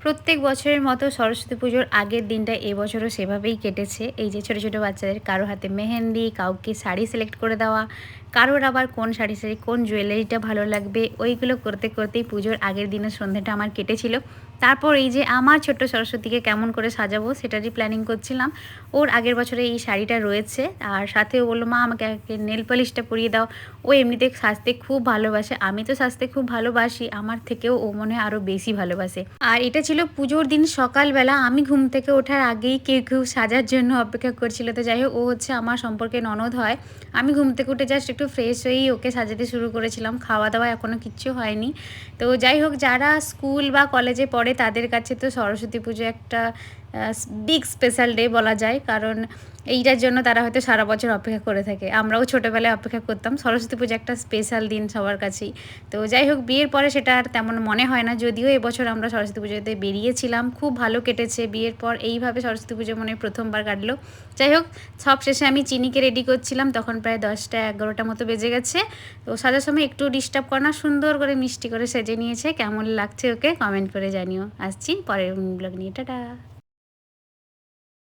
প্রত্যেক বছরের মতো সরস্বতী পুজোর আগের দিনটা এবছরও সেভাবেই কেটেছে। এই যে ছোটো ছোটো বাচ্চাদের কারো হাতে মেহেন্দি, কাউকে শাড়ি সিলেক্ট করে দেওয়া, কারোর আবার কোন শাড়ি কোন জুয়েলারিটা ভালো লাগবে, ওইগুলো করতে করতেই পুজোর আগের দিনের সন্ধ্যাটা আমার কেটেছিল। তারপর এই যে আমার ছোট্ট সরস্বতীকে কেমন করে সাজাবো সেটারই প্ল্যানিং করছিলাম। ওর আগের বছরে এই শাড়িটা রয়েছে, আর সাথে ও বললো, মা আমাকে নেল পলিশটা পরিয়ে দাও। ও এমনিতে সাজতে খুব ভালোবাসে, আমি তো সাজতে খুব ভালোবাসি, আমার থেকেও ও মনে হয় আরও বেশি ভালোবাসে। আর এটা ছিল পুজোর দিন সকালবেলা, আমি ঘুম থেকে ওঠার আগেই কেউ কেউ সাজার জন্য অপেক্ষা করছিল। তো যাই হোক, ও হচ্ছে আমার সম্পর্কে ননদ হয়। আমি ঘুম থেকে উঠে জাস্ট একটু ফ্রেশ হয়েই ওকে সাজাতে শুরু করেছিলাম, খাওয়া দাওয়া এখনও কিচ্ছু হয়নি। তো যাই হোক, যারা স্কুল বা কলেজে পড়ে তাদের কাছে তো সরস্বতী পুজো একটা বিগ স্পেশাল ডে বলা যায়, কারণ এইটার জন্য তারা হয়তো সারা বছর অপেক্ষা করে থাকে। আমরাও ছোটোবেলায় অপেক্ষা করতাম, সরস্বতী পুজো একটা স্পেশাল দিন সবার কাছেই। তো যাই হোক, বিয়ের পরে সেটা আর তেমন মনে হয় না, যদিও এবছর আমরা সরস্বতী পুজোতে বেরিয়েছিলাম, খুব ভালো কেটেছে। বিয়ের পর এইভাবে সরস্বতী পুজো মনে হয় প্রথমবার কাটলো। যাই হোক, সব শেষে আমি চিনিকে রেডি করছিলাম, তখন প্রায় 10টা-11টা মতো বেজে গেছে। তো সাজার সময় একটু ডিস্টার্ব করে না, সুন্দর করে মিষ্টি করে সেজে নিয়েছে। কেমন লাগছে ওকে কমেন্ট করে জানিও। আসছি পরের ব্লগ নিয়ে, টাটা।